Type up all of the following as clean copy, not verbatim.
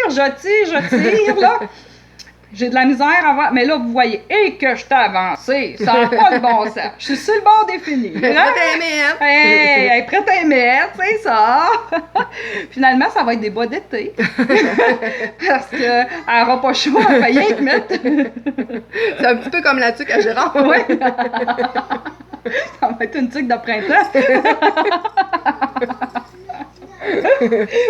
je tire, là. J'ai de la misère à voir, mais là, vous voyez, et que je t'ai avancé, ça n'a pas de bon sens. Je suis sur le bord des finis. Prête à mettre. Hey, elle est prête à émettre, c'est ça. Finalement, ça va être des bas d'été. Parce qu'elle n'aura pas chaud, elle va rien te mettre. C'est un petit peu comme la tuque à Gérard. Oui. Ça va être une tuque de printemps.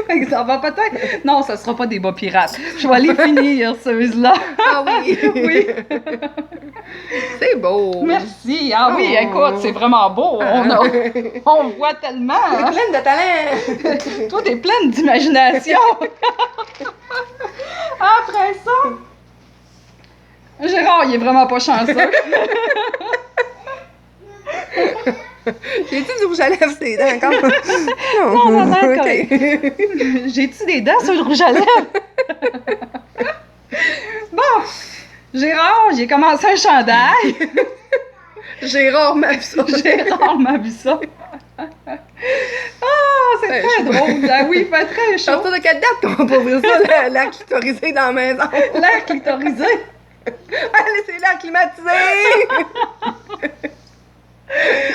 Fait que ça va peut-être. Non, ça sera pas des bas pirates. Je vais les finir, ceux-là. Ah oui. Oui. C'est beau. Merci. Ah oui, Oh. écoute, c'est vraiment beau. On voit tellement. T'es Hein. pleine de talent. Toi, t'es pleine d'imagination. Après ça, Gérard, il est vraiment pas chanceux. J'ai-tu du rouge à lèvres sur les dents encore? Non, correct. J'ai-tu des dents sur le rouge à lèvres? Bon, Gérard, j'ai commencé un chandail. Gérard m'a vu ça. Gérard m'a vu ça. Ah, c'est très drôle. Ah oui, il fait très chaud. Partir de quelle date qu'on va ouvrir ça, l'air clitorisé dans la maison? L'air clitorisé. Allez, c'est l'air climatisé!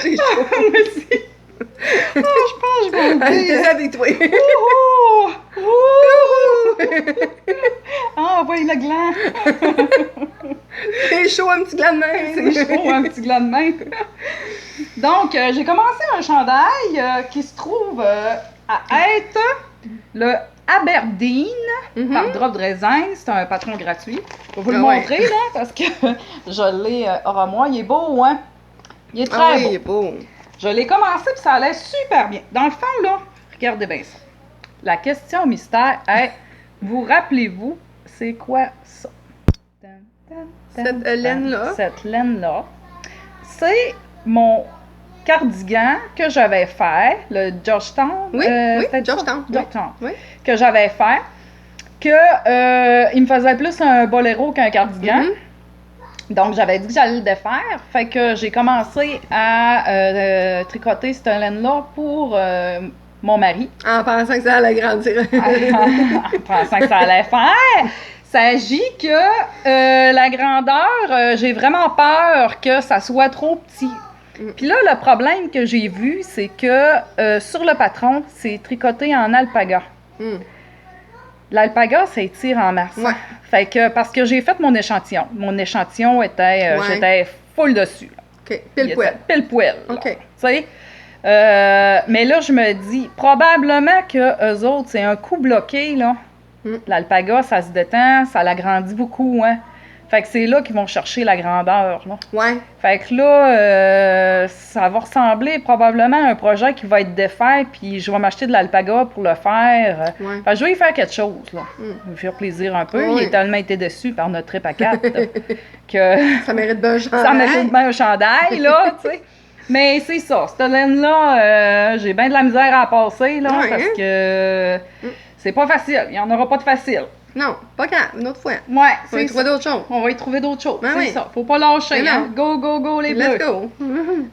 J'ai chaud. Moi aussi. Ah, je pense que je vais le Allez, dire. t'es habitué. Ouh! Ouh! Ah, oui, le gland. C'est chaud, un petit gland de main. C'est chaud, un petit gland de main. Donc, j'ai commencé un chandail qui se trouve à être le Aberdeen par Drop de Raisin. C'est un patron gratuit. Je vais vous le montrer, là, parce que je l'ai à moi. Il est beau, hein? Il est très beau. Il est beau. Je l'ai commencé, puis ça allait super bien. Dans le fond, là, regardez bien ça. La question mystère est, vous rappelez-vous, c'est quoi ça? Cette laine-là? Cette laine-là. C'est mon cardigan que j'avais fait, le Georgetown. Oui, c'était Georgetown. Georgetown. Oui. Que j'avais fait. Que il me faisait plus un boléro qu'un cardigan. Donc, j'avais dit que j'allais le défaire. Fait que j'ai commencé à tricoter cette laine-là pour mon mari. En pensant que ça allait grandir. En pensant que ça allait faire. S'agit que la grandeur, j'ai vraiment peur que ça soit trop petit. Puis là, le problème que j'ai vu, c'est que sur le patron, c'est tricoté en alpaga. L'alpaga, ça étire en masse. Ouais. Fait que, parce que j'ai fait mon échantillon. Mon échantillon était, j'étais full dessus. Là. OK, pile poil. Pile poil. OK. Tu sais. Mais là, je me dis, probablement que eux autres, c'est un coup bloqué, là. L'alpaga, ça se détend, ça l'agrandit beaucoup, hein. Fait que c'est là qu'ils vont chercher la grandeur, là. Ouais. Fait que là, ça va ressembler probablement à un projet qui va être défait, puis je vais m'acheter de l'alpaga pour le faire. Ouais. Fait que je vais y faire quelque chose, là. Je vais faire plaisir un peu. Oui. Il a tellement été déçu par notre trip à 4 que Ça mérite bien un chandail. ça mérite bien un chandail, là, tu sais. Mais c'est ça, cette laine-là, j'ai bien de la misère à passer, là, Ouais, parce hein? que c'est pas facile. Il n'y en aura pas de facile. Non, pas grave, une autre fois. Ouais, On va c'est y trouver ça. d'autres choses. On va y trouver d'autres choses, Ben c'est oui. ça. Faut pas lâcher, Mais hein. non. Go, go, go, les bleus. Let's go.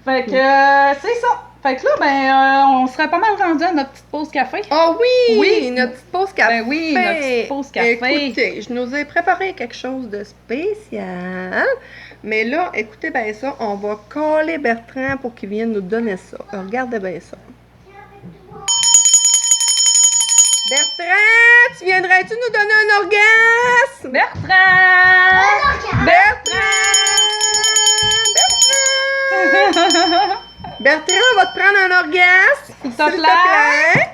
Fait que c'est ça. Fait que là, on serait pas mal rendu à notre petite pause café. Oh oui! Oui. Notre petite pause café. Ben oui, notre petite pause café. Écoutez, je nous ai préparé quelque chose de spécial. Mais là, écoutez bien ça, on va coller Bertrand pour qu'il vienne nous donner ça. Regardez bien ça. Bertrand, tu viendrais-tu nous donner un orgasme? Bertrand! Bertrand! Bertrand, on va te prendre un orgasme. S'il te plaît.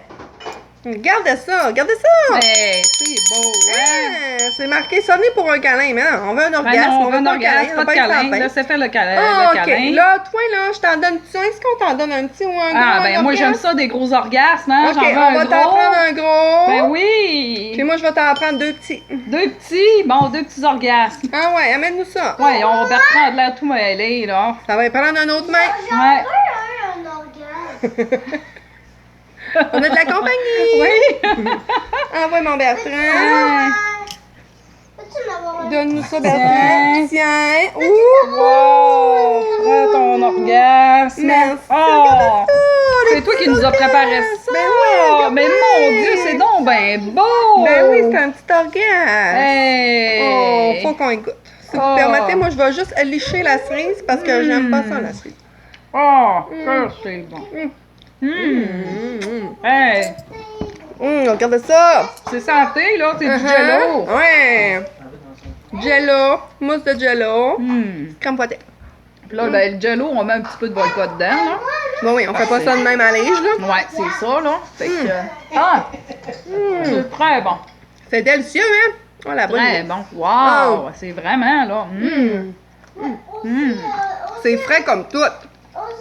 Regardez ça, regardez ça. Hey, c'est beau, hein? Ah, c'est marqué sonner pour un câlin, mais non, on veut un orgasme, Ben non, on veut un pas orgasme, pas de câlin. Là, c'est fait le câlin. Ah, le ok. câlin. Là, toi, là, je t'en donne-tu un? Est-ce qu'on t'en donne un petit ou un gros? Ah, un ben moi, j'aime orgasme? ça, des gros orgasmes, hein? Ok, J'en veux on un va gros. t'en prendre un gros. Ben oui! Puis moi, je vais t'en prendre deux petits. Deux petits orgasmes. Ah ouais, amène-nous ça. Ouais, on va Bertrand de l'air tout mêlé, là. Ça va y prendre un autre main. Ouais. un orgasme. On a de la compagnie. Oui! Ah ouais, mon Bertrand. Peux-tu m'avoir un... Donne-nous ça, Bertrand. Tiens. Ouh! Wow! Prends ton orgasme. Merci. Oh! Regardez ça, C'est toi qui nous as préparé ça! Ben oui, regarde mais bien. mon Dieu, c'est donc ben beau! Ben oui, c'est un petit orgasme. Hey! Oh, faut qu'on y goûte. Si vous Oh. permettez, moi, je vais juste licher la cerise parce que j'aime pas ça, la cerise. Oh, que c'est bon! Hey! Regardez ça. C'est santé, là, c'est du jello! Ouais. Jello, mousse de jello, crème fouettée. Puis là, ben, le jello, on met un petit peu de vodka dedans, là. Bon, oui, on fait pas ça de même à l'ige, là. Ouais, c'est ça, là. Fait que... Ah! C'est très bon. C'est délicieux, hein? Oh, la bonne Très idée. bon. Wow! C'est vraiment, là. C'est frais comme tout.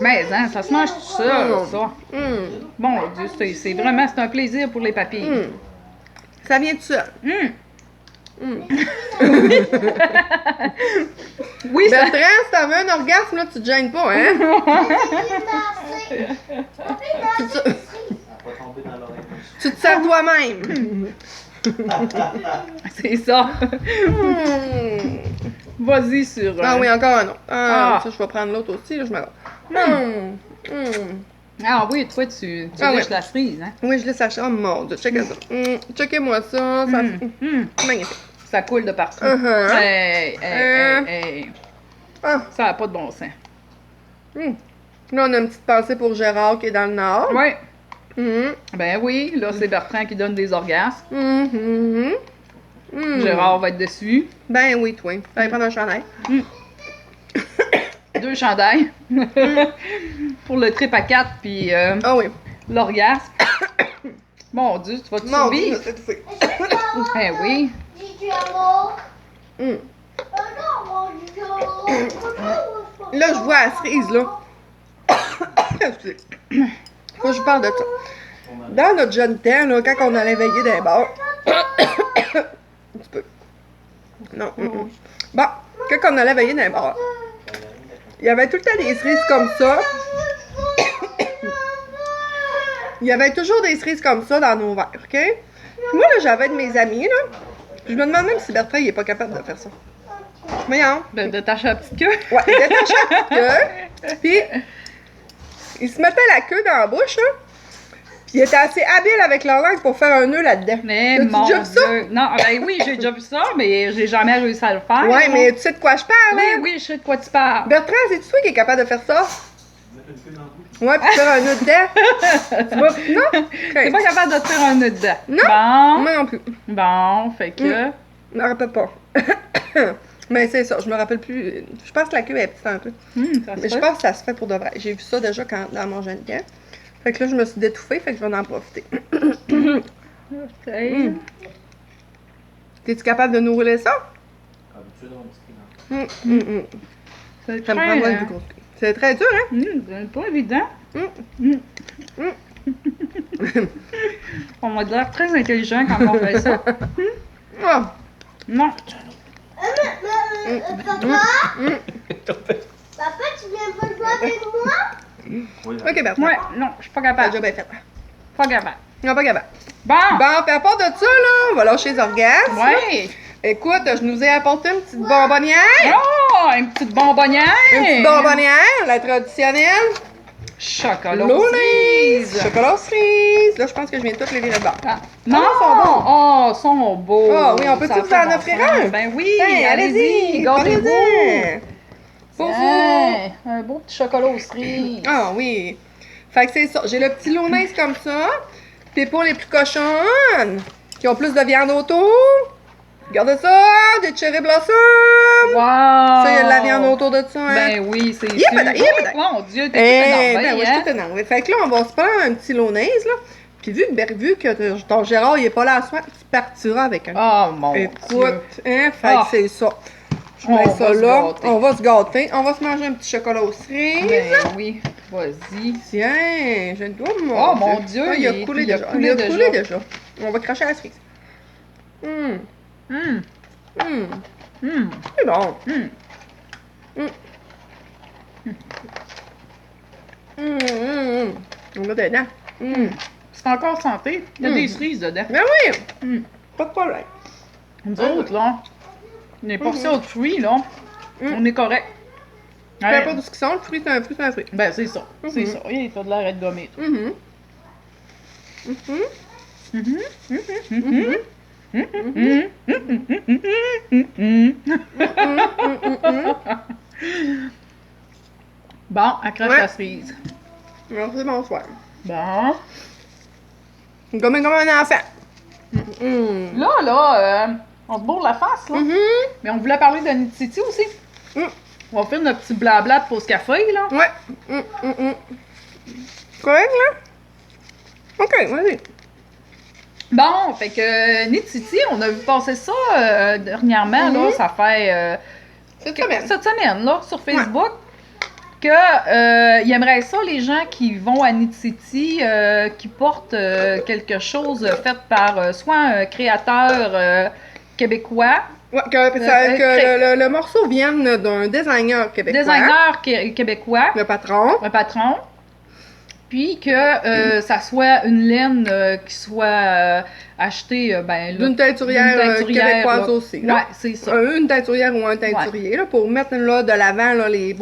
Mais, hein, ça se mange tout seul, ça. Mm. Bon Dieu, c'est vraiment, c'est un plaisir pour les papilles. Ça vient tout seul. Oui, ça... Bertrand, si t'avais un orgasme, là, tu te gênes pas, hein? Tu te sers toi-même. C'est ça. Vas-y sur... Ah oui, encore un autre. Ah. Ça, je vais prendre l'autre aussi, là, je m'arrête. Ah oui, toi, tu Ah lèches ouais. la cerise, hein? Oui, je laisse acheter. Oh mon Dieu, checkez ça. Checkez-moi ça. Ça magnifique. Ça coule de partout. Uh-huh. Hey. Ah. Ça n'a pas de bon sens. Là, on a une petite pensée pour Gérard qui est dans le Nord. Oui. Mhm. Ben oui, là, c'est Bertrand qui donne des orgasmes. Mhm. Gérard va être dessus. Ben oui, toi. Fallait prendre un chandail. 2 chandails. Pour le trip à 4, puis Ah oui. l'orgasme. Mon Dieu, tu vas te Mon Dieu, survivre? c'est étouffé. Eh oui. Là, je vois la cerise, là. Excusez. Faut que je parle de ça. Dans notre jeune temps, là, quand on allait veiller dans les bars. Un petit peu. Non. Bon, quand on allait veiller dans les bars, il y avait tout le temps des cerises comme ça. Il y avait toujours des cerises comme ça dans nos verres, OK? Puis moi, là, j'avais de mes amis, là. Je me demande même si Bertrand, il est pas capable de faire ça. Voyons. De détacher la petite queue. Ouais, il détachait la petite queue. Puis, il se mettait la queue dans la bouche, là. Puis, il était assez habile avec la langue pour faire un nœud là-dedans. Mais T'as-tu mon déjà vu ça? Dieu. Non, ben oui, j'ai déjà vu ça, mais j'ai jamais réussi à le faire. Ouais, là. mais tu sais de quoi je parle, Oui, hein? oui, je sais de quoi tu parles. Bertrand, c'est-tu toi qui est capable de faire ça? Ouais, puis faire un nœud dedans. Tu vois? Non? T'es Ok. pas capable de te faire un nœud dedans. Non. Bon. Moi non plus. Bon, fait que... Je me rappelle pas. Mais c'est ça, je me rappelle plus. Je pense que la queue est petite un peu. Ça se Mais je fait. pense que ça se fait pour de vrai. J'ai vu ça déjà dans mon jeune temps. Fait que là, je me suis détouffée, fait que je vais en profiter. Ok. T'es-tu capable de nous rouler ça? C'est Ça me très, prend moins de gros. C'est très dur, hein? c'est pas évident. On va l'air très intelligent quand on fait ça. Oh. Non. Papa, tu viens pas jouer avec moi? Ok, Bertrand. Ouais, non, je suis pas T'as capable. déjà bien fait. Pas capable. Non, pas capable. Bon. Bon, puis à part de ça, là, on va lâcher les orgasmes. Ouais. Écoute, je nous ai apporté une petite bonbonnière. Oh, une petite bonbonnière. Une petite bonbonnière, la traditionnelle. Chocolat Lourdes. cerise. Chocolat cerise. Là, je pense que je viens de toutes les virer de bord. Ah, non, ils sont bons. Oh, ils sont beaux. Ah oui, on peut-tu Ça vous fait en bon offrir sens. un? Ben oui, Hey, allez-y, gâtez-vous. prenez-en. Pour vous. Hey, un beau petit chocolat aux cerises. Ah oui. Fait que c'est ça. J'ai le petit Lonaise comme ça. Puis pour les plus cochonnes, qui ont plus de viande autour, regardez ça, des cherry blossom. Wow! Ça, il y a de la viande autour de ça, hein. Ben oui, c'est sûr. Yépadaï, yépadaï. Oh, mon Dieu, t'es Eh, tout ben énervé, oui, je hein? suis tout énervée. Fait que là, on va se prendre un petit Lonaise, là. Puis vu que ton Gérard, il est pas là à soir, tu partiras avec un. Oh, mon Dieu. Écoute, hein, fait Ah. que c'est ça. Je On mets va ça se là, gâter. on va se gâter. On va se manger un petit chocolat aux cerises. Ben oui, vas-y. Tiens, je dois Oh, mon Dieu, Ah, il a il- coulé il a déjà. coulé Il a déjà. coulé déjà. On va cracher la cerise. Hum, C'est bon. On a dedans. C'est encore santé. Il y a des cerises dedans. Ben oui, pas de problème. Nous autres, là, les portions de fruits, là, on est correct. Peu importe où ce qu'ils sont, le fruit, c'est un fruit, c'est un fruit. Ben, c'est ça. C'est ça. Il a de l'air d'être gommé. Bon, accroche la cerise. Merci, bonsoir. Bon. Gommé comme un enfant. Là, on se bourre la face, là. Mais on voulait parler de Nititi aussi. On va faire notre petit blabla de pause café, là. Ouais. Correct, là? OK, vas-y. Bon, fait que Nititi, on a vu passer ça dernièrement, là, ça fait Cette semaine. cette semaine, là, sur Facebook, que il aimerait ça, les gens qui vont à Nititi, qui portent quelque chose fait par soit un créateur québécois, Ouais, que le morceau vienne d'un designer québécois. québécois, Le patron. un patron, puis que ça soit une laine qui soit achetée ben, là, D'une teinturière québécoise là. aussi. Là. Ouais, c'est ça. Une teinturière ou un teinturier, là, pour mettre là, de l'avant là, les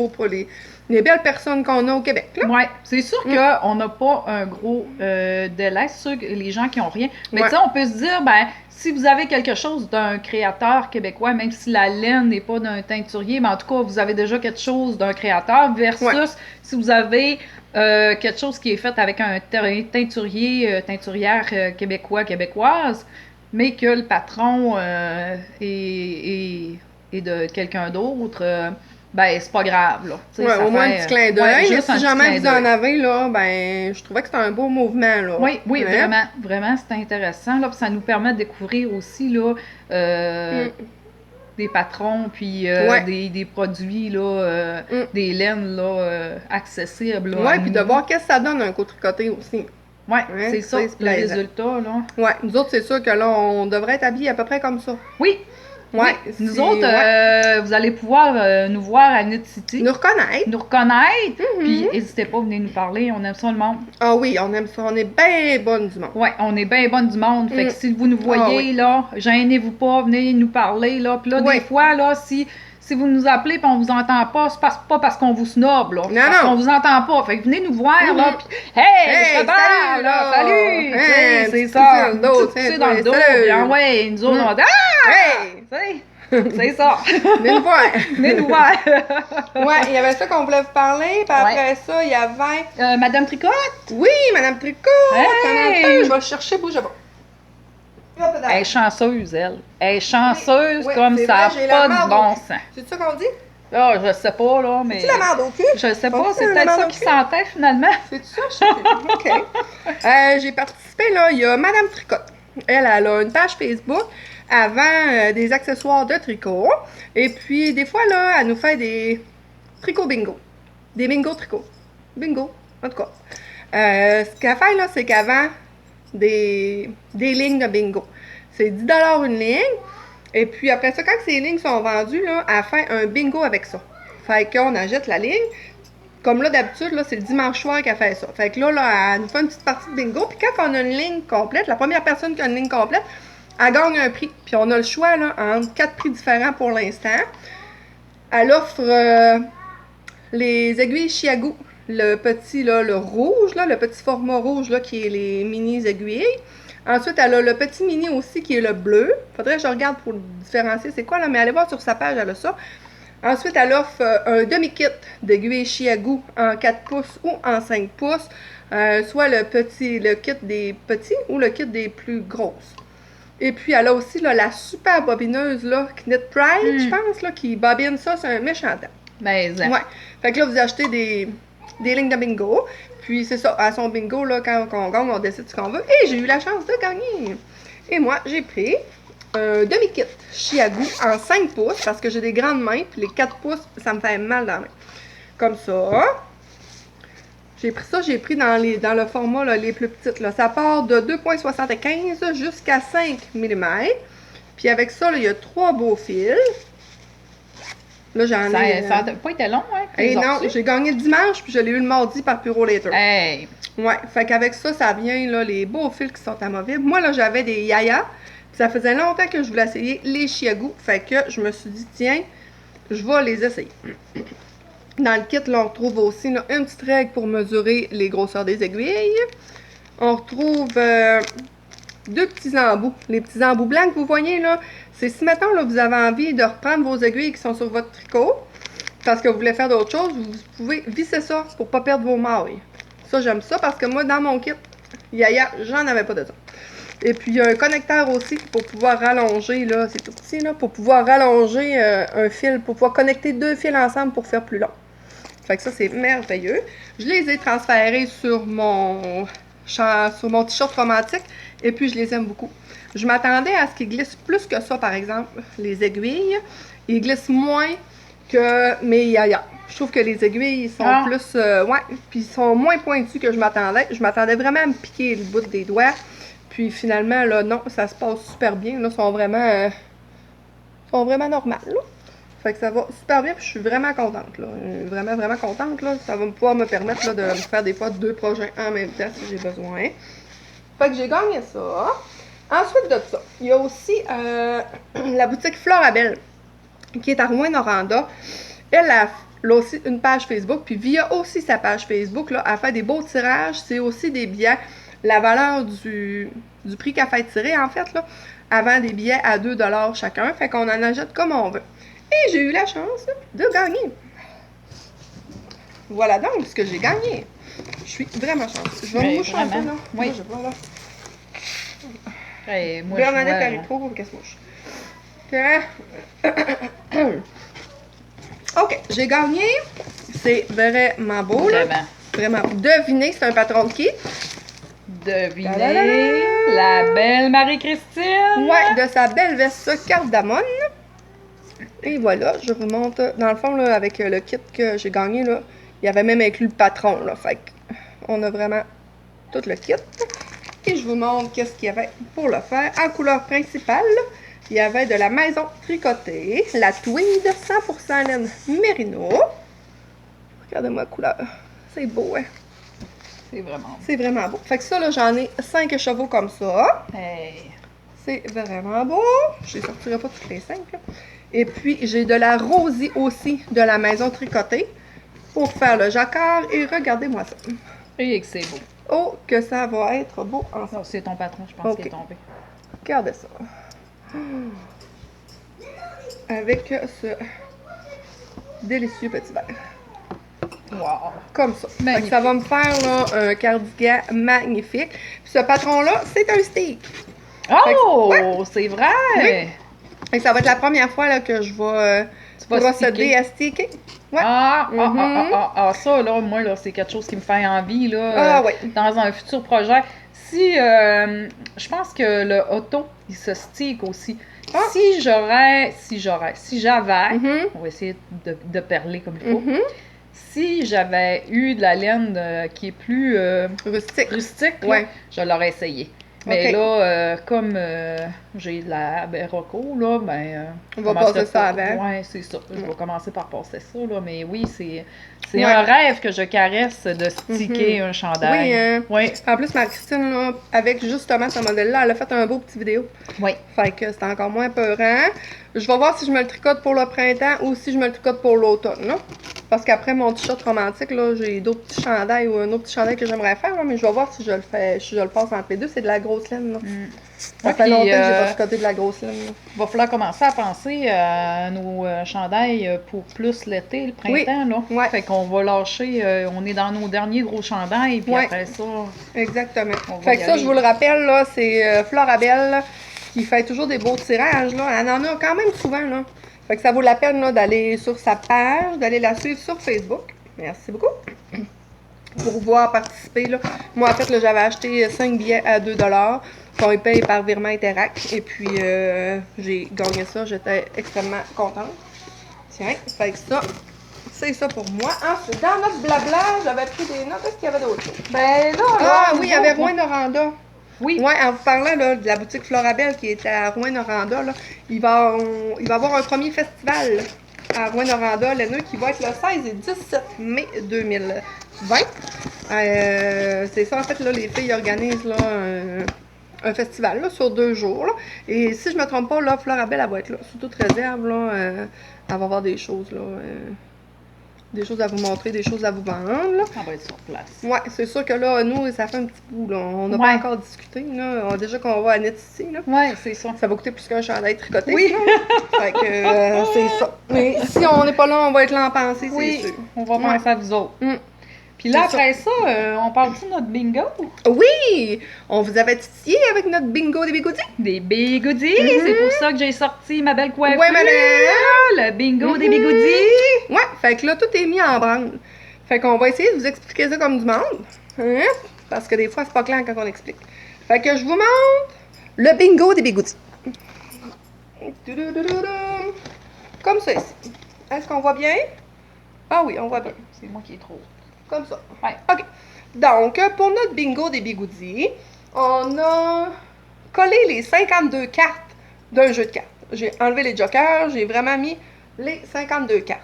les belles personnes qu'on a au Québec. Là. Ouais, c'est sûr qu'on n'a pas un gros délai, c'est sûr que les gens qui ont rien. Mais tu sais, on peut se dire, ben, si vous avez quelque chose d'un créateur québécois, même si la laine n'est pas d'un teinturier, mais en tout cas, vous avez déjà quelque chose d'un créateur, versus si vous avez quelque chose qui est fait avec un teinturière québécoise, mais que le patron est de quelqu'un d'autre. Ben, c'est pas grave, là. Ouais, au moins un petit clin d'œil. Si jamais vous en avez, là, ben, je trouvais que c'était un beau mouvement, là. Oui, vraiment, c'est intéressant, là. Puis ça nous permet de découvrir aussi, là, des patrons, puis des produits, là, des laines, là, accessibles, là. Oui, puis de voir qu'est-ce que ça donne un coup tricoté aussi. Oui, c'est ça, le résultat, là. Oui, nous autres, c'est sûr que là, on devrait être habillés à peu près comme ça. Oui. Ouais, nous autres, vous allez pouvoir nous voir à Nititi. Nous reconnaître. Puis n'hésitez pas, venez nous parler, on aime ça le monde. Ah oui, on aime ça, on est bien bonne du monde. Oui, on est bien bonne du monde. Fait que si vous nous voyez, là, gênez-vous pas, venez nous parler, là. Puis là, des fois, là, si vous nous appelez et on vous entend pas, c'est pas parce qu'on vous snob, là. Non, parce qu'on vous entend pas. Fait que venez nous voir, là, puis hey, je te parle, là, salut! C'est ça. C'est dans le dos. Bien, ouais, nous autres, on dit c'est ça. Venez nous voir. Venez nous voir. Ouais, il y avait ça qu'on voulait vous parler, puis après ça, il y avait... Madame Tricotte? Oui, Madame Tricotte! Hey. Je vais chercher, bougez pas. Elle est chanceuse, elle. Elle est chanceuse comme ça n'a pas de bon sens. C'est ça qu'on dit? Ah, je sais pas, là, mais... C'est la merde au cul? Je sais pas, c'est peut-être ça qui sentait, finalement. C'est ça? Je sais pas. OK. J'ai participé, là, il y a Madame Tricotte. Elle a une page Facebook. Elle vend des accessoires de tricot. Et puis, des fois, là, elle nous fait des tricots bingo. Des bingo tricots. Bingo, en tout cas. Ce qu'elle fait, là, c'est qu'elle vend des lignes de bingo. C'est 10 $ une ligne. Et puis, après ça, quand ces lignes sont vendues, là, elle fait un bingo avec ça. Fait qu'on achète la ligne. Comme là, d'habitude, là, c'est le dimanche soir qu'elle fait ça. Fait que là, elle nous fait une petite partie de bingo. Puis quand on a une ligne complète, la première personne qui a une ligne complète, elle gagne un prix. Puis on a le choix là, entre 4 prix différents pour l'instant. Elle offre les aiguilles Chiago. Le petit, là, le rouge, là, le petit format rouge, là, qui est les mini aiguilles. Ensuite, elle a le petit mini aussi, qui est le bleu. Faudrait que je regarde pour différencier c'est quoi, là, mais allez voir sur sa page, elle a ça. Ensuite, elle offre un demi-kit d'aiguilles Chiago en 4 pouces ou en 5 pouces. Soit le kit des petits ou le kit des plus grosses. Et puis, elle a aussi là, la super bobineuse, là, Knit Pride, je pense, là, qui bobine ça, c'est un méchant temps. Ben, ouais. Fait que là, vous achetez des lignes de bingo. Puis, c'est ça, à son bingo, là, quand on gagne, on décide ce qu'on veut. Et j'ai eu la chance de gagner. Et moi, j'ai pris un demi-kit Chiago en 5 pouces, parce que j'ai des grandes mains, puis les 4 pouces, ça me fait mal dans la main. Comme ça. J'ai pris dans le format là, les plus petites. Là. Ça part de 2,75 jusqu'à 5 mm. Puis avec ça, il y a 3 beaux fils. Là, j'en ai... Ça n'a pas été long, hein? Et non, j'ai gagné le dimanche, puis je l'ai eu le mardi par Puro Later. Hey! Ouais, fait qu'avec ça, ça vient, là, les beaux fils qui sont amovibles. Moi, là, j'avais des Yaya. Ça faisait longtemps que je voulais essayer les Chiago. Fait que je me suis dit, tiens, je vais les essayer. Dans le kit, là, on retrouve aussi là, une petite règle pour mesurer les grosseurs des aiguilles. On retrouve 2 petits embouts. Les petits embouts blancs que vous voyez là, c'est si maintenant là, vous avez envie de reprendre vos aiguilles qui sont sur votre tricot, parce que vous voulez faire d'autres choses, vous pouvez visser ça pour pas perdre vos mailles. Ça, j'aime ça parce que moi, dans mon kit, Yaya, j'en avais pas de ça. Et puis, il y a un connecteur aussi pour pouvoir rallonger, là, c'est tout petit, là, pour pouvoir rallonger un fil, pour pouvoir connecter 2 fils ensemble pour faire plus long. Fait que ça, c'est merveilleux. Je les ai transférés sur mon t-shirt romantique et puis je les aime beaucoup. Je m'attendais à ce qu'ils glissent plus que ça, par exemple, les aiguilles. Ils glissent moins que mes Yaya. Je trouve que les aiguilles sont plus... ouais, puis ils sont moins pointus que je m'attendais. Je m'attendais vraiment à me piquer le bout des doigts. Puis finalement, là, non, ça se passe super bien. Là, sont vraiment normales, là. Fait que ça va super bien, puis je suis vraiment contente, là. Vraiment, vraiment contente, là. Ça va pouvoir me permettre, là, de me faire des fois 2 projets en même temps si j'ai besoin. Fait que j'ai gagné ça. Ensuite de ça, il y a aussi la boutique Florabelle, qui est à Rouyn-Noranda. Elle a aussi une page Facebook, puis via aussi sa page Facebook, là, elle fait des beaux tirages. C'est aussi des billets. La valeur du prix qu'elle fait tirer, en fait, là, elle vend des billets à 2 $ chacun. Fait qu'on en achète comme on veut. Et j'ai eu la chance de gagner. Voilà donc ce que j'ai gagné. Je suis vraiment chanceuse. Je vais me moucher un peu, là. Oui. Moi, je vois, là. Hey, moi, Bernadette Haricot, qu'est-ce que je OK, j'ai gagné. C'est vraiment beau, là. Vraiment. Devinez, c'est un patron de qui? Devinez, la belle Marie-Christine. Ouais, de sa belle veste cardamone. Et voilà, je vous montre. Dans le fond, là, avec le kit que j'ai gagné, là, il y avait même inclus le patron, là. Fait qu'on a vraiment tout le kit. Et je vous montre qu'est-ce qu'il y avait pour le faire. En couleur principale, il y avait de la maison tricotée, la tweed 100% laine mérino. Regardez-moi la couleur. C'est beau, hein? C'est vraiment beau. C'est vraiment beau. Fait que ça, là, j'en ai 5 chevaux comme ça. Hey. C'est vraiment beau. Je les sortirai pas toutes les 5, là. Et puis, j'ai de la rosie aussi de la maison tricotée pour faire le jacquard. Et regardez-moi ça. Et que c'est beau. Oh, que ça va être beau ensemble. Non, c'est ton patron, je pense, qui est tombé. Regardez ça. Avec ce délicieux petit verre. Wow. Comme ça. Fait que ça va me faire là, un cardigan magnifique. Puis ce patron-là, c'est un steak. Oh! Ouais. C'est vrai! Oui. Et ça va être la première fois là, que je vais procéder à steaker. Ouais. Ça, là, moi, là, c'est quelque chose qui me fait envie, là, Ah, ouais. dans un futur projet. Si, je pense que le auto, il se stick aussi. Ah. Si j'avais, Mhm. on va essayer de perler comme il faut. Mhm. Si j'avais eu de la laine qui est plus Rustique. là, Ouais. je l'aurais essayé. Mais Ok. là, comme j'ai de la Berocco, là, On va passer ça avant. Ouais, c'est ça. Je vais commencer par passer ça, là. Mais oui, c'est Ouais. un rêve que je caresse de sticker un chandail. Oui, hein. Oui. En plus, Marie-Christine, là, avec justement ce modèle-là, elle a fait un beau petit vidéo. Oui. Fait que c'est encore moins peurant. Je vais voir si je me le tricote pour le printemps ou si je me le tricote pour l'automne, là. Parce qu'après mon t-shirt romantique, là, j'ai d'autres petits chandails ou un autre petit chandail que j'aimerais faire, là, mais je vais voir si je le fais, si je le passe entre les deux. C'est de la grosse laine, là. Ça fait puis, longtemps que j'ai pas tricoté de la grosse laine, là. Il va falloir commencer à penser à nos chandails pour plus l'été, le printemps, là. Ouais. Fait qu'on va lâcher, on est dans nos derniers gros chandails, puis Ouais. après ça... Exactement. On va Fait y que ça, aller. je vous le rappelle, là, c'est Florabelle qui fait toujours des beaux tirages, là. Elle en a quand même souvent, là. Fait que ça vaut la peine, là, d'aller sur sa page, d'aller la suivre sur Facebook. Merci beaucoup. Pour pouvoir participer, là. Moi, en fait, là, j'avais acheté 5 billets à 2 $, qu'on les paye par virement Interac. Et puis, j'ai gagné ça. J'étais extrêmement contente. Tiens, fait que ça, c'est ça pour moi. Ensuite, dans notre blabla, j'avais pris des notes. Est-ce qu'il y avait d'autres choses? Ben là, Ah oui, il y avait Rouyn-Noranda. Oui. Oui, en vous parlant là, de la boutique Florabelle qui est à Rouyn-Noranda, là, il va y avoir un premier festival à Rouyn-Noranda, laineux, qui va être le 16 et 17 mai 2020. C'est ça, en fait, là, les filles organisent là, un festival là, sur 2 jours. Là. Et si je me trompe pas, là, Florabelle, elle va être là. Sous toute réserve, là, elle va avoir des choses. Là, des choses à vous montrer, des choses à vous vendre. Là. Ça va être sur place. Ouais, c'est sûr que là, nous, ça fait un petit bout, là. On n'a pas encore discuté, là. Déjà qu'on va à Net ici, là. Ouais, c'est ça. Ça va coûter plus qu'un chandail tricoté. Oui. Fait que c'est ça. Mais si on n'est pas là, on va être là en pensée, c'est sûr. On va penser à vous autres. Puis là, après ça, on parle-tu de notre bingo? Oui! On vous avait titillé avec notre bingo des bigoudis. Des bigoudis! C'est pour ça que j'ai sorti ma belle coiffure. Ouais, madame! Le bingo des bigoudis! Ouais, fait que là, tout est mis en branle. Fait qu'on va essayer de vous expliquer ça comme du monde. Hein? Parce que des fois, c'est pas clair quand on explique. Fait que je vous montre le bingo des bigoudis. Comme ça ici. Est-ce qu'on voit bien? Ah oui, on voit bien. C'est moi qui est trop. Comme ça. Ouais. OK. Donc, pour notre bingo des bigoudis, on a collé les 52 cartes d'un jeu de cartes. J'ai enlevé les jokers, j'ai vraiment mis les 52 cartes.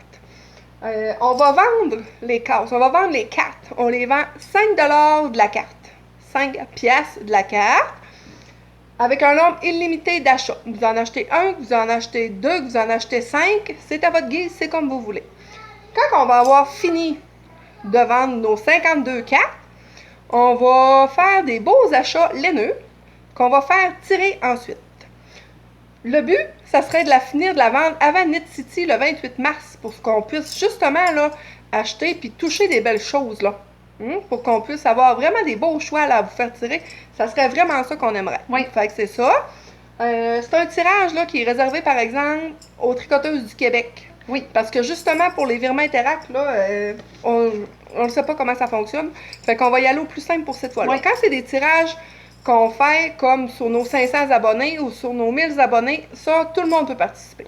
On va vendre les cartes. On va vendre les cartes. On les vend 5$ de la carte. 5 pièces de la carte. Avec un nombre illimité d'achats. Vous en achetez un, vous en achetez deux, vous en achetez 5. C'est à votre guise, c'est comme vous voulez. Quand on va avoir fini de vendre nos 52 cartes, on va faire des beaux achats laineux qu'on va faire tirer ensuite. Le but, ça serait de la finir de la vendre avant Knit City le 28 mars pour qu'on puisse justement là, acheter puis toucher des belles choses là. Pour qu'on puisse avoir vraiment des beaux choix là, à vous faire tirer. Ça serait vraiment ça qu'on aimerait. Oui. Fait que c'est ça. C'est un tirage là, qui est réservé par exemple aux tricoteuses du Québec. Oui, parce que justement, pour les virements Interact, là, on ne sait pas comment ça fonctionne. Fait qu'on va y aller au plus simple pour cette fois-là. Oui. Quand c'est des tirages qu'on fait comme sur nos 500 abonnés ou sur nos 1000 abonnés, ça, tout le monde peut participer.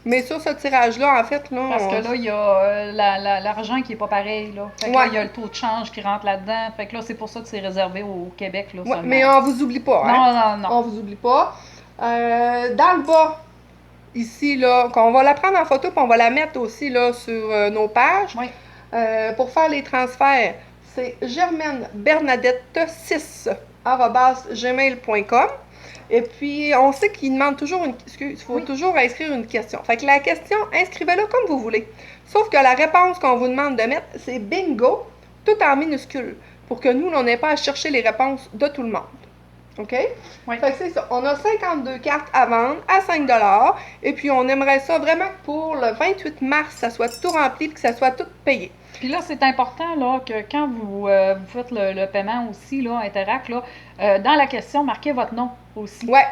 Mais sur ce tirage-là, en fait, là... Parce que là, il y a l'argent qui n'est pas pareil, là. Fait que là, il y a le taux de change qui rentre là-dedans. Fait que là, c'est pour ça que c'est réservé au Québec, là, seulement. Mais on vous oublie pas, hein? Non. On vous oublie pas. Dans le bas, ici, là, qu'on va la prendre en photo puis on va la mettre aussi là, sur nos pages. Oui. Pour faire les transferts, c'est germainebernadette6@gmail.com. Et puis, on sait qu'il demande toujours il faut toujours inscrire une question. Fait que la question, inscrivez-la comme vous voulez. Sauf que la réponse qu'on vous demande de mettre, c'est bingo, tout en minuscule, pour que nous, on n'ait pas à chercher les réponses de tout le monde. OK? Oui. Fait que c'est ça. On a 52 cartes à vendre à 5$. Et puis, on aimerait ça vraiment que pour le 28 mars, ça soit tout rempli et que ça soit tout payé. Puis là, c'est important là, que quand vous faites le paiement aussi, là, Interact, là, dans la question, marquez votre nom aussi. Ouais.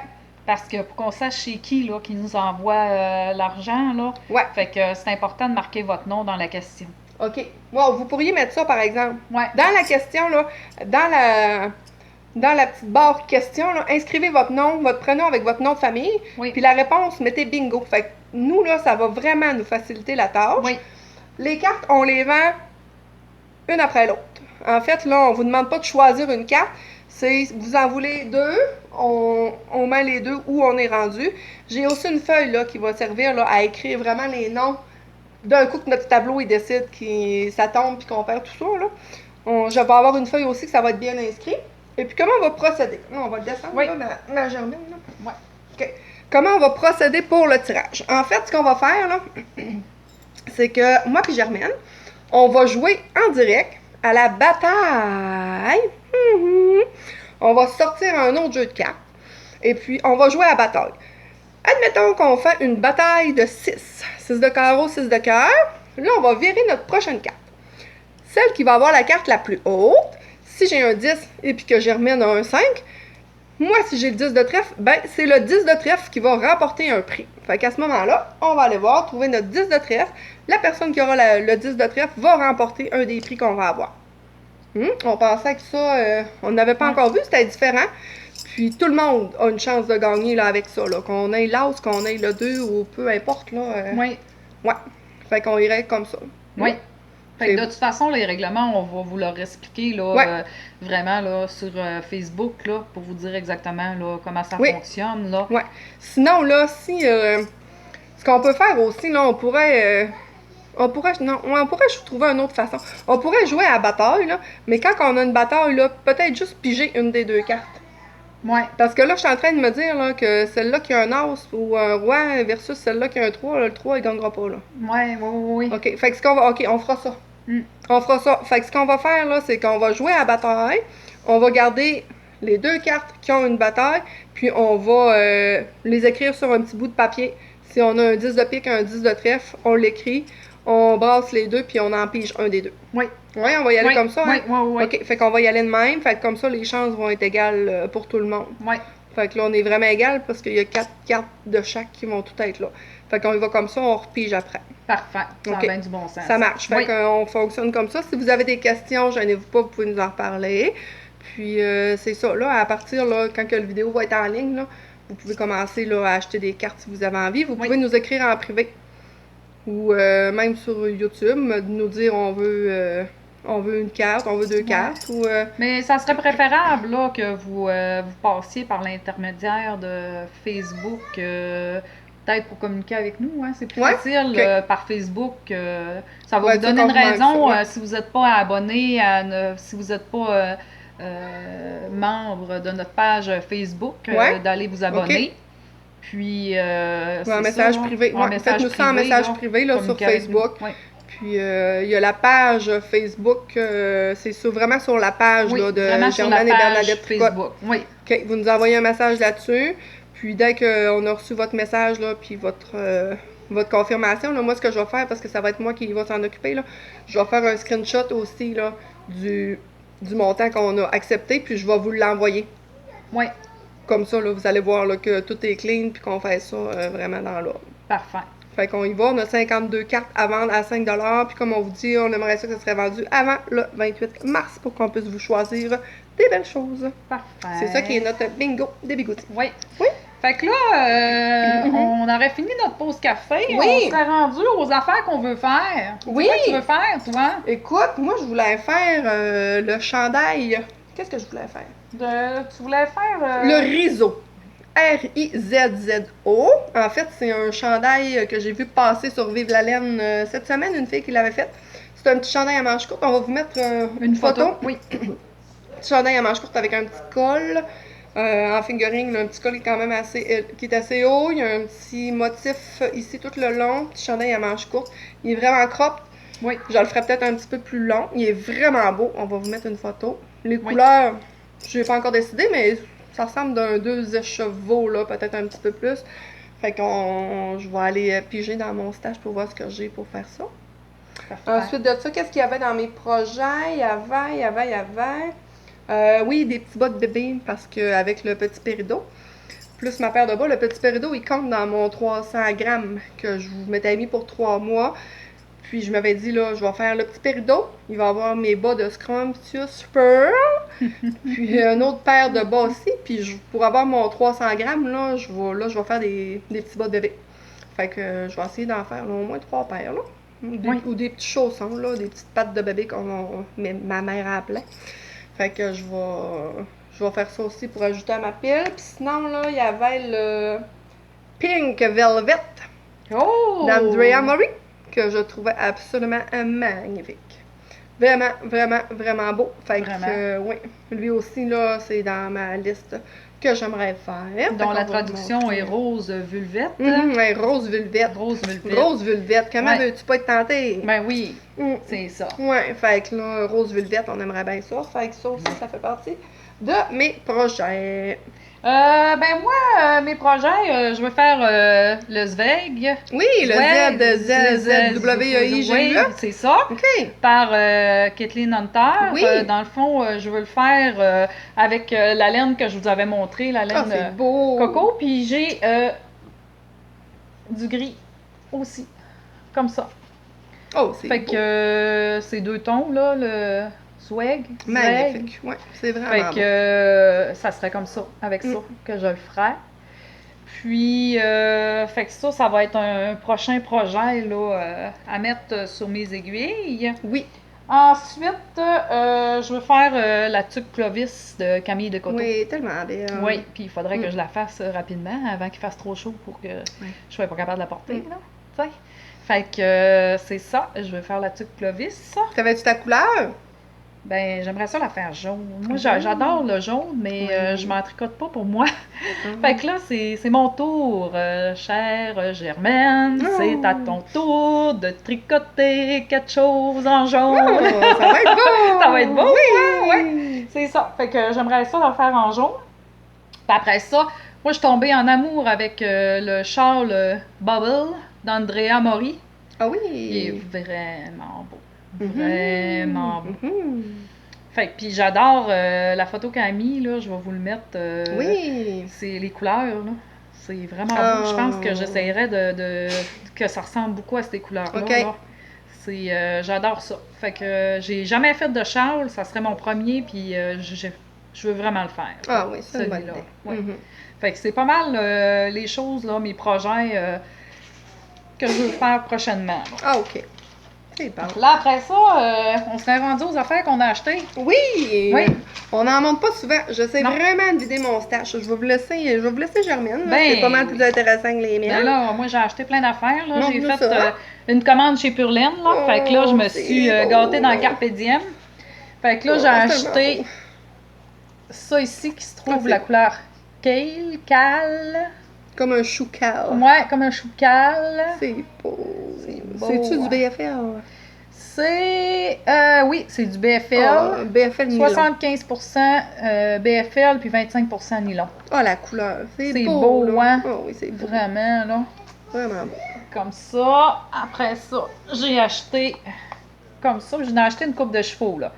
Parce que pour qu'on sache chez qui là, qui nous envoie l'argent, là. Ouais. Fait que c'est important de marquer votre nom dans la question. OK. Wow, vous pourriez mettre ça, par exemple. Ouais. Dans la question, là, dans la petite barre question, là, inscrivez votre nom, votre prénom avec votre nom de famille. Oui. Puis la réponse, mettez bingo. Fait que nous, là, ça va vraiment nous faciliter la tâche. Oui. Les cartes, on les vend une après l'autre. En fait, là, on vous demande pas de choisir une carte. C'est, vous en voulez deux, on met les deux où on est rendu. J'ai aussi une feuille, là, qui va servir, là, à écrire vraiment les noms. D'un coup que notre tableau, il décide que ça tombe puis qu'on perd tout ça, là. Je vais avoir une feuille aussi que ça va être bien inscrit. Et puis, comment on va procéder? Là, on va le descendre, oui. là, ma Germaine, là. Ouais. OK. Comment on va procéder pour le tirage? En fait, ce qu'on va faire, là, c'est que moi et Germaine, on va jouer en direct à la bataille. On va sortir un autre jeu de cartes. Et puis, on va jouer à la bataille. Admettons qu'on fait une bataille de 6. 6 de carreau, 6 de cœur. Là, on va virer notre prochaine carte. Celle qui va avoir la carte la plus haute. Si j'ai un 10 et puis que Germaine a un 5, moi, si j'ai le 10 de trèfle, ben, c'est le 10 de trèfle qui va remporter un prix. Fait qu'à ce moment-là, on va aller voir, trouver notre 10 de trèfle. La personne qui aura le 10 de trèfle va remporter un des prix qu'on va avoir. On pensait que ça, on n'avait pas encore vu, c'était différent. Puis tout le monde a une chance de gagner là, avec ça. Là. Qu'on ait l'as, qu'on ait le 2 ou peu importe. Là, Oui. Ouais. Fait qu'on irait comme ça. Oui. Fait que de toute façon, les règlements, on va vous leur expliquer là, vraiment là, sur Facebook là, pour vous dire exactement là, comment ça fonctionne. Là. Ouais. Sinon, là, si ce qu'on peut faire aussi, là, on pourrait trouver une autre façon. On pourrait jouer à la bataille, là, mais quand on a une bataille, là, peut-être juste piger une des deux cartes. Ouais. Parce que là, je suis en train de me dire là, que celle-là qui a un as ou un roi versus celle-là qui a un 3, là, le 3, il gagnera pas, là. Ouais, oui. OK, fait que ce qu'on va... OK, on fera ça. On fera ça. Fait que ce qu'on va faire, là, c'est qu'on va jouer à bataille. On va garder les 2 cartes qui ont une bataille, puis on va les écrire sur un petit bout de papier. Si on a un 10 de pique, un 10 de trèfle, on l'écrit, on brasse les deux, puis on en pige un des deux. Oui. Oui, on va y aller comme ça, hein? Oui. OK, fait qu'on va y aller de même. Fait que comme ça, les chances vont être égales pour tout le monde. Oui. Fait que là, on est vraiment égal parce qu'il y a 4 cartes de chaque qui vont tout être là. Fait qu'on y va comme ça, on repige après. Parfait. Ça a OK. bien du bon sens. Ça marche. Fait qu'on fonctionne comme ça. Si vous avez des questions, gênez-vous pas, vous pouvez nous en reparler. Puis c'est ça, là, à partir, là, quand que la vidéo va être en ligne, là, vous pouvez commencer là, à acheter des cartes si vous avez envie. Vous pouvez nous écrire en privé. Ou même sur YouTube, nous dire on veut une carte, on veut 2 cartes. Ou, Mais ça serait préférable là, que vous passiez par l'intermédiaire de Facebook, peut-être pour communiquer avec nous. Hein? C'est plus facile par Facebook. Ça va vous donner une raison si vous n'êtes pas abonné, si vous n'êtes pas membre de notre page Facebook, d'aller vous abonner. Puis, un message privé. Faites-nous ça en message privé là, sur Facebook. Puis, il y a la page Facebook, c'est vraiment sur la page là, de Germaine et Bernadette Facebook. Oui. OK, vous nous envoyez un message là-dessus. Puis, dès qu'on a reçu votre message, là, puis votre confirmation, là, moi, ce que je vais faire, parce que ça va être moi qui va s'en occuper, là, je vais faire un screenshot aussi là, du montant qu'on a accepté, puis je vais vous l'envoyer. Oui. Comme ça, là, vous allez voir là, que tout est clean puis qu'on fait ça vraiment dans l'ordre. Parfait. Fait qu'on y va. On a 52 cartes à vendre à 5 $. Puis comme on vous dit, on aimerait ça que ça serait vendu avant le 28 mars pour qu'on puisse vous choisir des belles choses. Parfait. C'est ça qui est notre bingo des bigoudis. Oui. Oui. Fait que là, on aurait fini notre pause café. Oui. On serait rendu aux affaires qu'on veut faire. Oui. Qu'est-ce que tu veux faire, toi? Écoute, moi, je voulais faire le chandail. Qu'est-ce que je voulais faire? Tu voulais faire... Le rizo. R-I-Z-Z-O. En fait, c'est un chandail que j'ai vu passer sur Vive la Laine cette semaine, une fille qui l'avait fait. C'est un petit chandail à manches courtes. On va vous mettre une photo. Oui. Petit chandail à manches courtes avec un petit col. En fingering, un petit col qui est quand même qui est assez haut. Il y a un petit motif ici tout le long. Petit chandail à manches courtes. Il est vraiment crop. Oui. Je le ferai peut-être un petit peu plus long. Il est vraiment beau. On va vous mettre une photo. Les couleurs, je n'ai pas encore décidé, mais ça ressemble d'un 2 écheveaux, là, peut-être un petit peu plus. Fait que je vais aller piger dans mon stage pour voir ce que j'ai pour faire ça. Parfait. Ensuite de ça, qu'est-ce qu'il y avait dans mes projets? Il y avait... oui, des petits bas de bébé, parce qu'avec le petit péridot, plus ma paire de bas, le petit péridot, il compte dans mon 300 grammes que je vous m'étais mis pour 3 mois. Puis je m'avais dit, là, je vais faire le petit péridot. Il va avoir mes bas de Scrumptious Pearl. Puis une autre paire de bas aussi. Puis pour avoir mon 300 grammes, là, je vais faire des petits bas de bébé. Fait que je vais essayer d'en faire là, au moins 3 paires, là. Ou des petits chaussons, là, des petites pattes de bébé comme ma mère appelait. Fait que je vais faire ça aussi pour ajouter à ma pile. Puis sinon, là, il y avait le Pink Velvet d'Andrea Mori, que je trouvais absolument magnifique. Vraiment, vraiment, vraiment beau. Fait que, oui, lui aussi, là, c'est dans ma liste que j'aimerais faire. Dont la traduction est rose vulvette. Ouais, rose vulvette. Rose vulvette. Rose vulvette. Comment veux-tu pas être tentée? Ben oui, c'est ça. Ouais, fait que là, rose vulvette, on aimerait bien ça. Fait que ça aussi, ça fait partie de mes projets. Ben moi, mes projets, je vais faire le ZWEG. Oui, le Z-W-E-I-G-E. Oui, c'est ça. OK. Par Kathleen Hunter. Oui. Dans le fond, je veux le faire avec la laine que je vous avais montrée, la laine coco. Puis j'ai du gris aussi, comme ça. Oh, c'est beau. Fait que ces 2 tons, là, le... Swag. Magnifique, ouais, c'est vraiment fait que ça serait comme ça, avec ça, que je le ferais. Puis, fait que ça va être un prochain projet, là, à mettre sur mes aiguilles. Oui. Ensuite, je veux faire la tuque Clovis de Camille de Coteau. Oui, tellement bien. Oui, puis il faudrait que je la fasse rapidement, avant qu'il fasse trop chaud pour que je sois pas capable de la porter, là, tu sais. Fait que c'est ça, je veux faire la tuque Clovis. T'avais-tu ta couleur? Ben, j'aimerais ça la faire jaune. Moi, j'adore le jaune, mais je m'en tricote pas pour moi. Fait que là, c'est mon tour. Chère Germaine, c'est à ton tour de tricoter quelque chose en jaune. Ça va être beau! Ça va être beau, Oui! ouais. C'est ça. Fait que j'aimerais ça le faire en jaune. Puis après ça, moi, je suis tombée en amour avec le châle Bubble d'Andrea Mori. Ah oui! Il est vraiment beau. Vraiment beau. Fait que, puis j'adore la photo qu'elle a mis, là, je vais vous le mettre. Oui! C'est les couleurs, là. C'est vraiment beau. Je pense que j'essaierais que ça ressemble beaucoup à ces couleurs-là. Okay. Là. J'adore ça. Fait que j'ai jamais fait de châle, ça serait mon premier, puis je veux vraiment le faire. Ah oui, c'est celui-là. Ouais. Fait que c'est pas mal les choses, là, mes projets que je veux faire prochainement. Là. Ah, ok. C'est bon. Là, après ça, on serait rendu aux affaires qu'on a achetées. Oui! Oui. On n'en monte pas souvent. J'essaie vraiment de vider mon stash. Je vais vous laisser Germaine. Ben, c'est pas mal plus intéressant que les miennes. Ben là, moi, j'ai acheté plein d'affaires. Là. J'ai Montre-nous fait ça. une commande chez Purlaine. Là. Fait que là, je me suis gâtée dans Carpe Diem. Fait que là, j'ai acheté ça ici qui se trouve la couleur Cal. Comme un chou cal. Ouais, comme un chou cal. C'est beau. C'est-tu du BFL? Oui, c'est du BFL. BFL nylon. 75% BFL puis 25% nylon. Oh, la couleur. C'est beau, hein? Oh, oui, c'est beau. Vraiment, là. Vraiment beau. Comme ça. Après ça, j'ai acheté comme ça. J'en ai acheté une coupe de chevaux, là.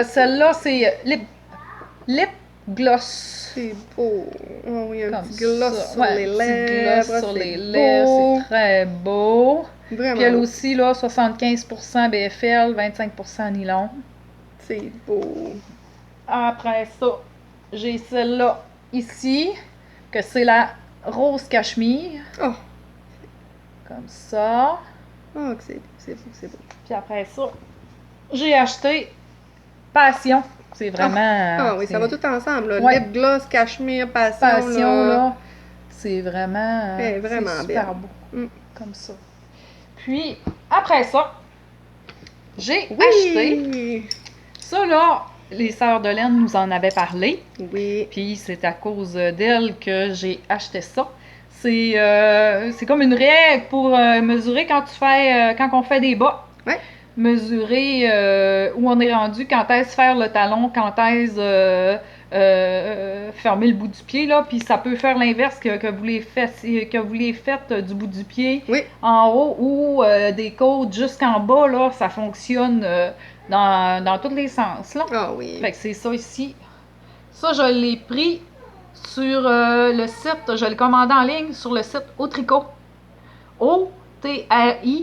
Celle-là, c'est Lip Gloss. C'est beau. Oh oui, un Comme petit gloss sur les lèvres. Gloss sur les lèvres, c'est très beau. Vraiment. Puis elle aussi, là, 75% BFL, 25% nylon. C'est beau. Après ça, j'ai celle-là ici, que c'est la rose cachemire. Oh. Comme ça. Oh, que c'est beau. Puis après ça, j'ai acheté Passion. C'est vraiment... Ah oui, ça va tout ensemble. Là. Ouais. Lip gloss, cachemire, passion. Passion, là, c'est vraiment... vraiment c'est super bien. beau. Comme ça. Puis, après ça, j'ai acheté... Ça, là, les sœurs de laine nous en avaient parlé. Oui. Puis, c'est à cause d'elles que j'ai acheté ça. C'est comme une règle pour mesurer quand on fait des bas. Ouais. Mesurer où on est rendu, quand est-ce faire le talon, quand est-ce fermer le bout du pied, là, puis ça peut faire l'inverse que vous les faites du bout du pied en haut ou des côtes jusqu'en bas, là, ça fonctionne dans tous les sens, là. Ah oui. Fait que c'est ça ici. Ça, je l'ai pris sur le site, je l'ai commandé en ligne sur le site Autricot. O-T-R-I-K-O.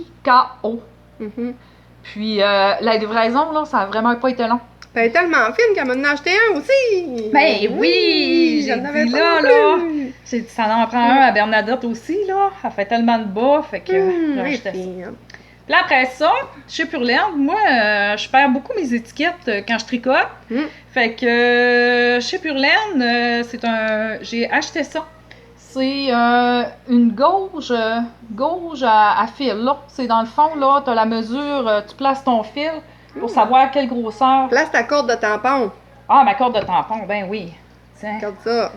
Puis la livraison, là, ça a vraiment pas été long. Elle est tellement fine qu'elle m'en a acheté un aussi! Ben oui! J'en avais pas là! J'ai dit, ça en prend un à Bernadette aussi, là. Elle fait tellement de bas, fait que j'ai acheté ça. Puis là, après ça, chez Purlaine, moi, je perds beaucoup mes étiquettes quand je tricote. Fait que chez Purlaine, j'ai acheté ça. C'est une gauge à fil, là. C'est dans le fond, là, tu as la mesure, tu places ton fil pour savoir quelle grosseur. Place ta corde de tampon. Ah, ma corde de tampon, ben oui. Tiens. Regarde ça.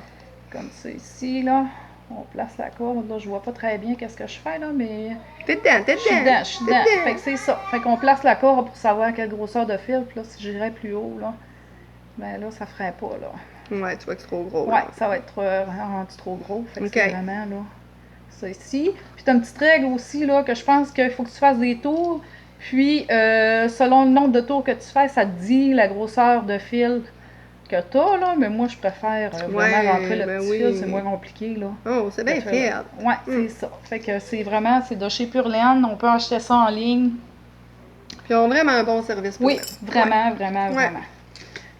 Comme ça ici, là. On place la corde, là. Je vois pas très bien qu'est-ce que je fais, là, mais... T'es dedans. Je suis dedans. Fait que c'est ça. Fait qu'on place la corde pour savoir quelle grosseur de fil. Puis là, si j'irais plus haut, là, ben là, ça ferait pas, là. Ouais, tu vois que c'est trop gros. Ouais, ça va être rendu trop gros. Fait que c'est vraiment, là, ça ici. Puis t'as une petite règle aussi, là, que je pense qu'il faut que tu fasses des tours. Puis, selon le nombre de tours que tu fais, ça te dit la grosseur de fil que t'as, là. Mais moi, je préfère vraiment rentrer le petit fil. C'est moins compliqué, là. Oh, c'est bien fait. Ouais, c'est ça. Fait que c'est vraiment, c'est de chez Purlaine. On peut acheter ça en ligne. Puis, ils ont vraiment un bon service pour vraiment.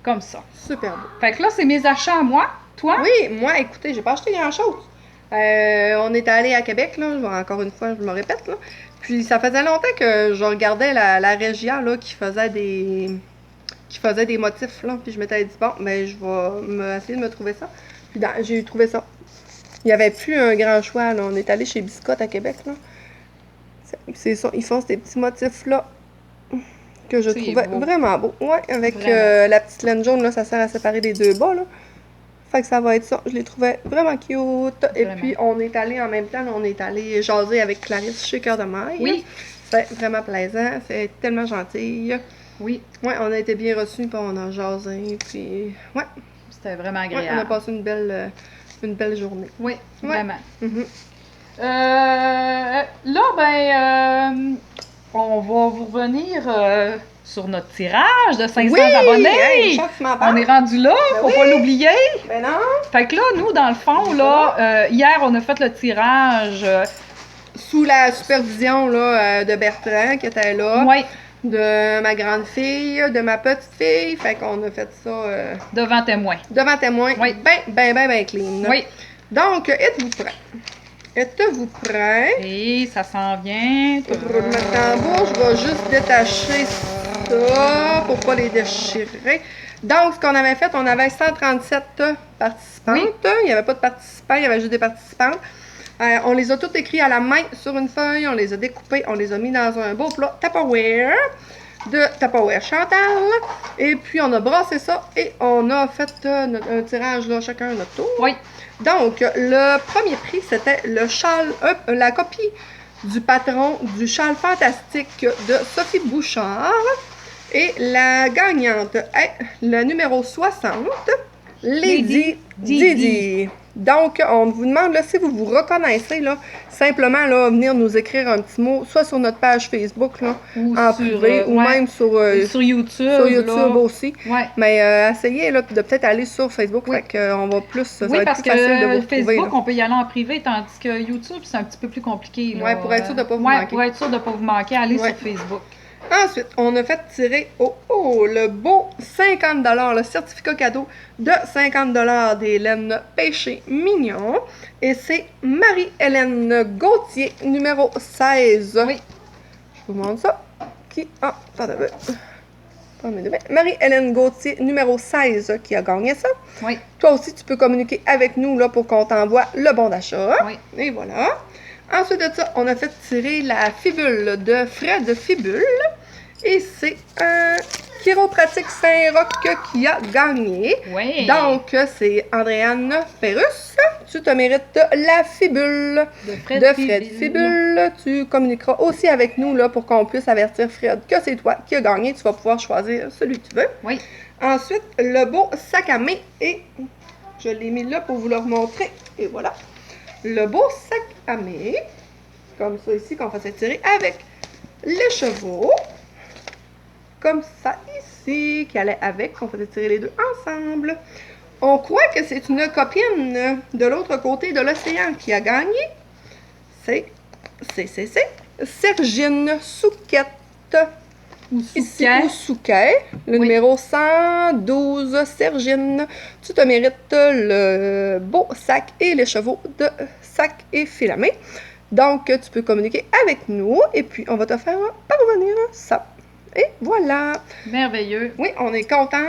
Comme ça. Super beau. Fait que là, c'est mes achats à moi. Toi? Oui, moi, écoutez, j'ai pas acheté grand-chose. On est allé à Québec, là. Encore une fois, je me répète, là. Puis, ça faisait longtemps que je regardais la Régia, là, qui faisait des motifs, là. Puis, je m'étais dit, bon, ben, je vais essayer de me trouver ça. Puis, j'ai trouvé ça. Il n'y avait plus un grand choix, là. On est allé chez Biscotte à Québec, là. C'est ça. Ils font ces petits motifs-là. que je C'est trouvais beau. vraiment beau. Ouais, avec Vraiment. la petite laine jaune, là, ça sert à séparer les deux bas, là. Fait que ça va être ça. Je les trouvais vraiment cute. Et Vraiment. puis, on est allé en même temps, on est allé jaser avec Clarisse chez Cœur de Maille. Oui. C'est vraiment plaisant. C'est tellement gentil. Oui, Ouais, on a été bien reçus, puis on a jasé. Puis, ouais, c'était vraiment ouais, agréable. on a passé une belle journée. Oui, Ouais. vraiment. Mhm. Là, on va vous revenir sur notre tirage de 500 Oui! abonnés. Hey, Charles, tu m'en On parles? est rendu là, Ben faut oui. pas l'oublier. Ben non! Fait que là, nous, dans le fond, là, hier, on a fait le tirage. Sous la supervision là, de Bertrand, qui était là. Ouais, De ma grande fille, de ma petite fille. Fait qu'on a fait ça devant témoin. devant témoin. Oui. Ben clean. Oui. Donc, êtes-vous prêts? Êtes-vous prêts? Et ça s'en vient. Roulement de tambour, je vais juste détacher ça pour pas les déchirer. Donc, ce qu'on avait fait, on avait 137 participantes. Oui. Il n'y avait pas de participants, il y avait juste des participantes. On les a toutes écrits à la main sur une feuille, on les a découpés, on les a mis dans un beau plat Tupperware de Tupperware Chantal. Et puis, on a brassé ça et on a fait un tirage là, chacun à notre tour. Oui. Donc, le premier prix, c'était le châle, la copie du patron du châle fantastique de Sophie Bouchard. Et la gagnante est le numéro 60, Lady Didi. Donc, on vous demande là, si vous vous reconnaissez, là, simplement là, venir nous écrire un petit mot, soit sur notre page Facebook là, Ou en sur, privé, ou ouais. même sur YouTube. sur YouTube là. aussi. Ouais. Mais essayez là, de peut-être aller sur Facebook, Oui. fait qu'on va plus, ça Oui, va être parce plus facile de vous que retrouver. Facebook, là. on peut y aller en privé, tandis que YouTube, c'est un petit peu plus compliqué. Là. Ouais, pour être sûr de pas vous Ouais, manquer. pour être sûr de ne pas vous manquer, allez Ouais. sur Facebook. Ensuite, on a fait tirer le beau 50 $, le certificat cadeau de 50 $ des laines Péché Mignon. Et c'est Marie-Hélène Gauthier, numéro 16. Oui. Je vous montre ça. Marie-Hélène Gauthier, numéro 16, qui a gagné ça. Oui. Toi aussi, tu peux communiquer avec nous là, pour qu'on t'envoie le bon d'achat. Oui. Et voilà. Ensuite de ça, on a fait tirer la fibule de Fred Fibule. Et c'est un chiropratique Saint-Roch qui a gagné. Oui. Donc, c'est Andréane Ferrus. Tu te mérites la fibule de Fred, Fibule. Tu communiqueras aussi avec nous là, pour qu'on puisse avertir Fred que c'est toi qui as gagné. Tu vas pouvoir choisir celui que tu veux. Oui. Ensuite, le beau sac à main. Et je l'ai mis là pour vous le remontrer. Et voilà. Le beau sac à main. Comme ça ici, qu'on faisait tirer avec les chevaux. Comme ça ici, qui allait avec, qu'on faisait tirer les deux ensemble. On croit que c'est une copine de l'autre côté de l'océan qui a gagné. C'est Sergine Souquette. Ici au Souquet, le numéro 112, Sergine. Tu te mérites le beau sac et les chevaux de sac et filamé. Donc, tu peux communiquer avec nous et puis on va te faire parvenir ça. Et voilà. Merveilleux. Oui, on est contente.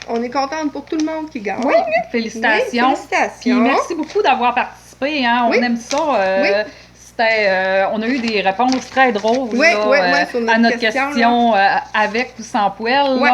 On est contente pour tout le monde qui gagne. Oui, félicitations. Oui, félicitations. Puis merci beaucoup d'avoir participé. Hein. On aime ça. On a eu des réponses très drôles sur à notre question avec ou sans poêle. Oui,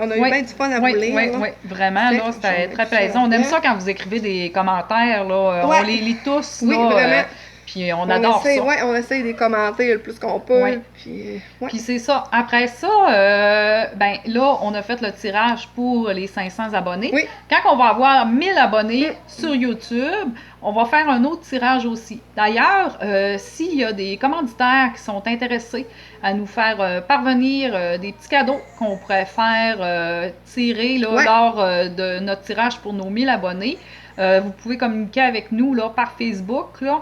on a eu bien du fun à vous lire. Oui, vraiment, là, c'était très plaisant. On aime ça quand vous écrivez des commentaires. Là, on les lit tous. Oui, là, vraiment. Puis on adore ça. Oui, on essaie de les commenter le plus qu'on peut. Ouais. Puis c'est ça. Après ça, là, on a fait le tirage pour les 500 abonnés. Oui. Quand on va avoir 1000 abonnés sur YouTube, on va faire un autre tirage aussi. D'ailleurs, s'il y a des commanditaires qui sont intéressés à nous faire parvenir des petits cadeaux qu'on pourrait faire tirer là, lors de notre tirage pour nos 1000 abonnés, vous pouvez communiquer avec nous là, par Facebook. Là.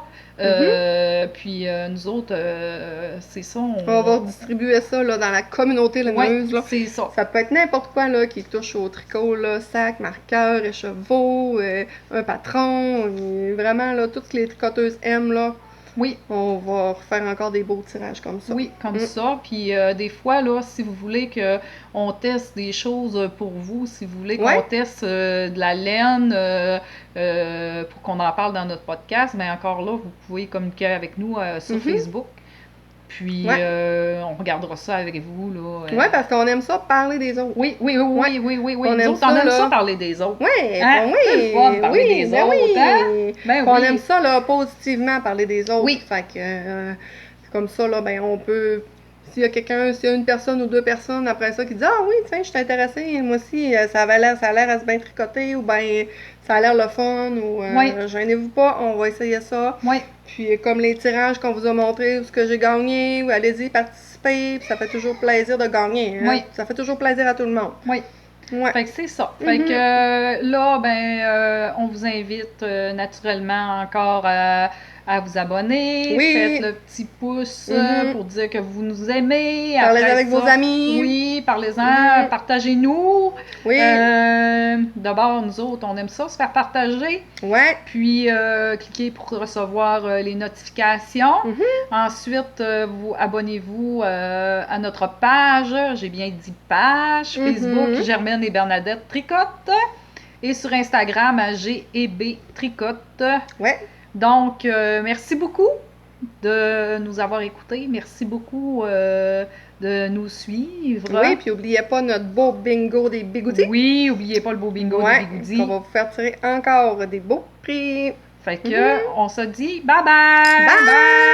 Puis nous autres, c'est ça. On va distribuer ça là, dans la communauté laineuse. Ouais, c'est ça. Ça peut être n'importe quoi là, qui touche au tricot, là, sac, marqueur, écheveau, un patron. Vraiment, là, tout ce que les tricoteuses aiment. Là, oui. On va refaire encore des beaux tirages comme ça. Oui, comme ça. Puis des fois, là, si vous voulez qu'on teste des choses pour vous, si vous voulez qu'on teste de la laine pour qu'on en parle dans notre podcast, bien encore là, vous pouvez communiquer avec nous sur Facebook. Puis, Ouais. on regardera ça avec vous, là. Ouais, parce qu'on aime ça parler des autres. Oui. On Nous aime autres, on ça, aime là. ça parler des autres. Ouais, Hein? oui, C'est le fun de parler oui, des ben autres, oui. hein? Ben On oui. aime ça, là, positivement, parler des autres. Oui. Fait que, comme ça, là, ben, on peut... S'il y a une personne ou deux personnes après ça qui dit « Ah oui, tiens, je suis intéressée, moi aussi, ça a l'air à se bien tricoter » ou « Ben, ça a l'air le fun » ou Oui. Gênez-vous pas, on va essayer ça. Oui. Puis comme les tirages qu'on vous a montrés, ce que j'ai gagné, ou allez-y, participez, puis ça fait toujours plaisir de gagner. Hein? Oui. Ça fait toujours plaisir à tout le monde. Oui. Ouais. Fait que c'est ça. Fait que là, ben, on vous invite naturellement encore à vous abonner. Oui. Faites le petit pouce pour dire que vous nous aimez. Parlez Après avec ça, vos amis. Oui, parlez-en, partagez-nous. Oui. D'abord, nous autres, on aime ça, se faire partager. Ouais. Puis, cliquez pour recevoir les notifications. Ensuite, vous abonnez-vous à notre page. J'ai bien dit page. Facebook, Germaine et Bernadette Tricotte. Et sur Instagram, à G&B Tricotte. Ouais. Donc, merci beaucoup de nous avoir écoutés. Merci beaucoup de nous suivre. Oui, puis n'oubliez pas notre beau bingo des bigoudis. Oui, n'oubliez pas le beau bingo des bigoudis. On va vous faire tirer encore des beaux prix. Fait que, on se dit bye bye! Bye bye!